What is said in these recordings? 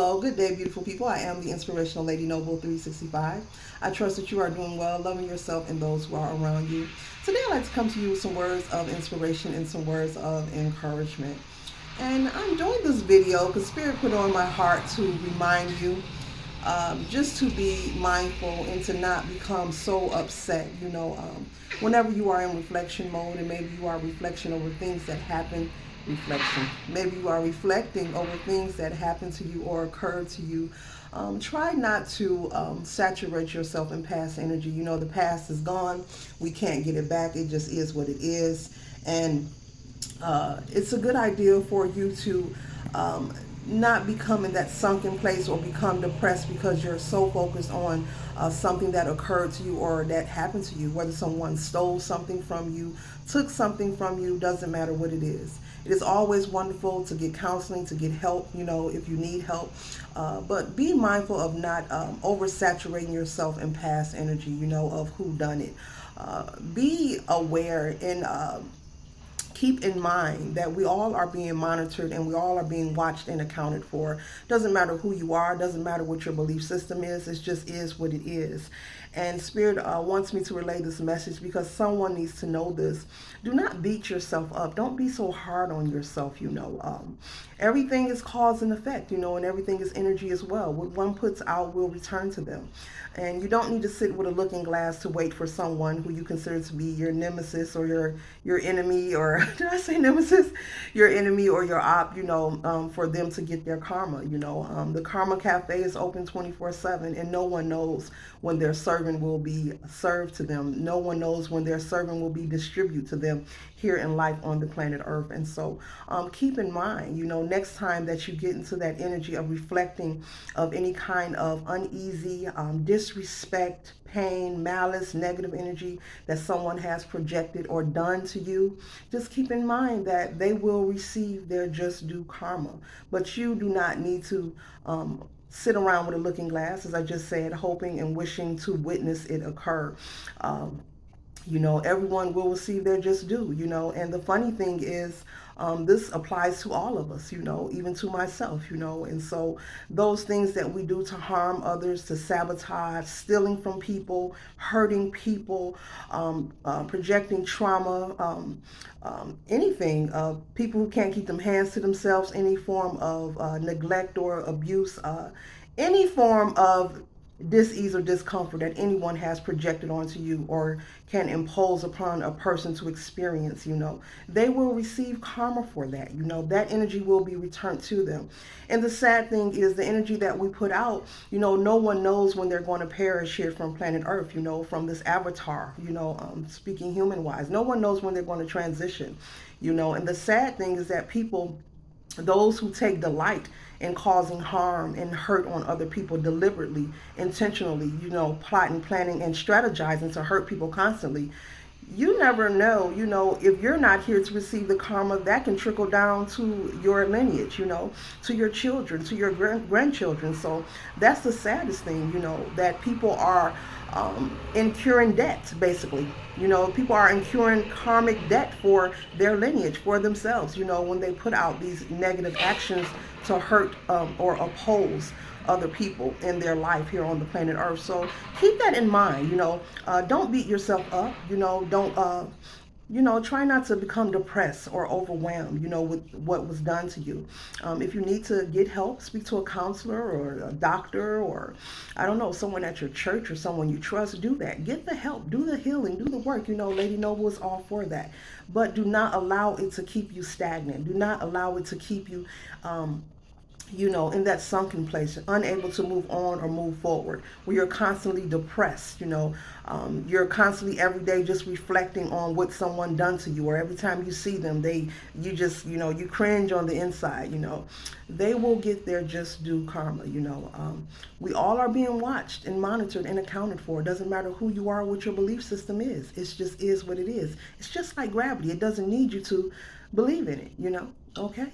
Hello, good day, beautiful people. I am the inspirational Lady Noble 365. I trust that you are doing well, loving yourself and those who are around you. Today, I'd like to come to you with some words of inspiration and some words of encouragement. And I'm doing this video because Spirit put on my heart to remind you just to be mindful and to not become so upset. Whenever you are in reflection mode, and maybe you are reflection over things that happen, reflection. Maybe you are reflecting over things that happen to you or occur to you. Try not to saturate yourself in past energy. The past is gone. We can't get it back. It just is what it is. And it's a good idea for you to not become in that sunken place or become depressed because you're so focused on something that occurred to you or that happened to you. Whether someone stole something from you, took something from you, doesn't matter what it is. It is always wonderful to get counseling, to get help, if you need help. But be mindful of not oversaturating yourself in past energy, of who done it. Be aware and keep in mind that we all are being monitored and we all are being watched and accounted for. Doesn't matter who you are, doesn't matter what your belief system is, it just is what it is. And Spirit wants me to relay this message because someone needs to know this. Do not beat yourself up. Don't be so hard on yourself. Everything is cause and effect, and everything is energy as well. What one puts out will return to them. And you don't need to sit with a looking glass to wait for someone who you consider to be your nemesis or your enemy, or did I say nemesis? Your enemy or your op, for them to get their karma. The Karma Cafe is open 24/7, and no one knows when their servant will be served to them. No one knows when their servant will be distributed to them here in life on the planet Earth. And so keep in mind, next time that you get into that energy of reflecting of any kind of uneasy, disrespect, pain, malice, negative energy that someone has projected or done to you, just keep in mind that they will receive their just due karma. But you do not need to sit around with a looking glass, as I just said, hoping and wishing to witness it occur. Everyone will receive their just due, and the funny thing is, this applies to all of us, even to myself, and so those things that we do to harm others, to sabotage, stealing from people, hurting people, projecting trauma, anything, people who can't keep them hands to themselves, any form of neglect or abuse, any form of dis-ease or discomfort that anyone has projected onto you or can impose upon a person to experience, they will receive karma for that. That energy will be returned to them. And the sad thing is the energy that we put out, no one knows when they're going to perish here from planet Earth, from this avatar, speaking human wise. No one knows when they're going to transition, and the sad thing is that people, those who take delight in causing harm and hurt on other people deliberately, intentionally, plotting, planning, and strategizing to hurt people constantly, you never know, if you're not here to receive the karma, that can trickle down to your lineage, to your children, to your grandchildren. So that's the saddest thing, that people are incurring debt, basically. People are incurring karmic debt for their lineage, for themselves, when they put out these negative actions to hurt or oppose other people in their life here on the planet Earth. So keep that in mind. Don't beat yourself up. Don't try not to become depressed or overwhelmed, with what was done to you. If you need to get help, speak to a counselor or a doctor or, I don't know, someone at your church or someone you trust, do that. Get the help, do the healing, do the work. Lady Noble is all for that. But do not allow it to keep you stagnant. Do not allow it to keep you in that sunken place, unable to move on or move forward, where you're constantly depressed, you're constantly every day just reflecting on what someone done to you, or every time you see them, you just, you cringe on the inside, they will get their just due karma, we all are being watched and monitored and accounted for. It doesn't matter who you are, what your belief system is. It just is what it is. It's just like gravity. It doesn't need you to believe in it, okay?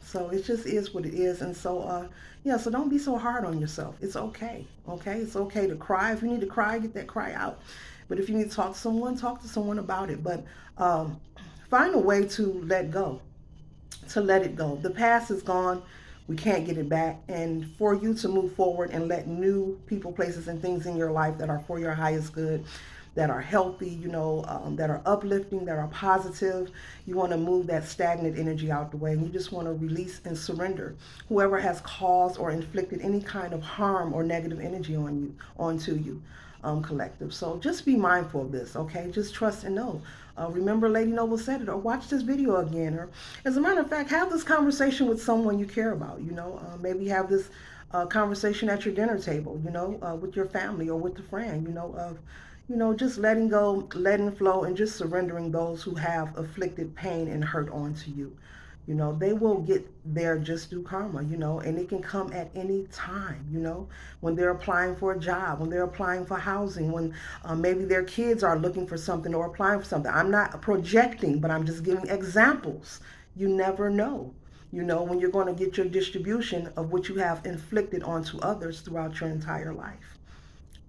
So it just is what it is. And so, yeah, so don't be so hard on yourself. It's okay. Okay. It's okay to cry. If you need to cry, get that cry out. But if you need to talk to someone about it. But find a way to let go, to let it go. The past is gone. We can't get it back. And for you to move forward and let new people, places, and things in your life that are for your highest good, that are healthy, that are uplifting, that are positive, you want to move that stagnant energy out the way. And you just want to release and surrender whoever has caused or inflicted any kind of harm or negative energy onto you, collective. So just be mindful of this, okay? Just trust and know. Remember, Lady Noble said it, or watch this video again, or as a matter of fact, have this conversation with someone you care about. Maybe have this conversation at your dinner table. With your family or with a friend. Just letting go, letting flow, and just surrendering those who have afflicted pain and hurt onto you. They will get their just due karma, and it can come at any time, when they're applying for a job, when they're applying for housing, when maybe their kids are looking for something or applying for something. I'm not projecting, but I'm just giving examples. You never know, when you're going to get your distribution of what you have inflicted onto others throughout your entire life,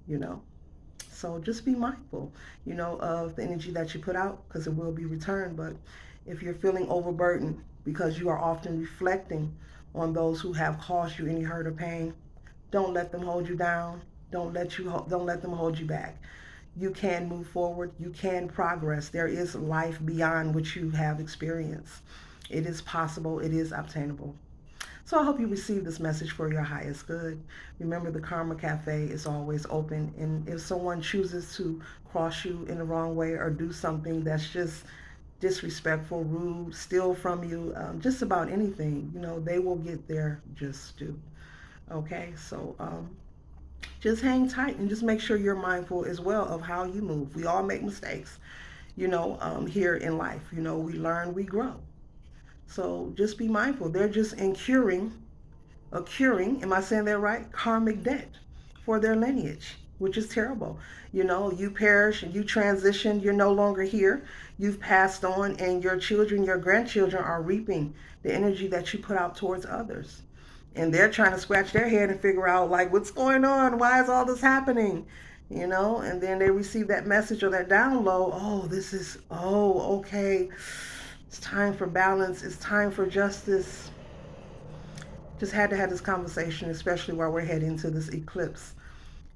you know. So just be mindful, of the energy that you put out because it will be returned. But if you're feeling overburdened because you are often reflecting on those who have caused you any hurt or pain, don't let them hold you down. Don't let them hold you back. You can move forward. You can progress. There is life beyond what you have experienced. It is possible. It is obtainable. So I hope you receive this message for your highest good. Remember, the Karma Cafe is always open. And if someone chooses to cross you in the wrong way or do something that's just disrespectful, rude, steal from you, just about anything, they will get their just due. Okay, so just hang tight and just make sure you're mindful as well of how you move. We all make mistakes, here in life. We learn, we grow. So just be mindful. They're just accruing, am I saying that right? Karmic debt for their lineage, which is terrible. You perish and you transition, you're no longer here. You've passed on, and your children, your grandchildren are reaping the energy that you put out towards others. And they're trying to scratch their head and figure out, like, what's going on? Why is all this happening? And then they receive that message or that download. Okay. It's time for balance. It's time for justice. Just had to have this conversation, especially while we're heading to this eclipse,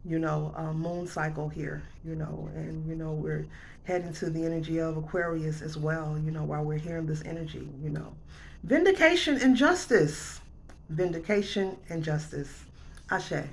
moon cycle here, and, we're heading to the energy of Aquarius as well, while we're hearing this energy. Vindication and justice. Vindication and justice. Ashe.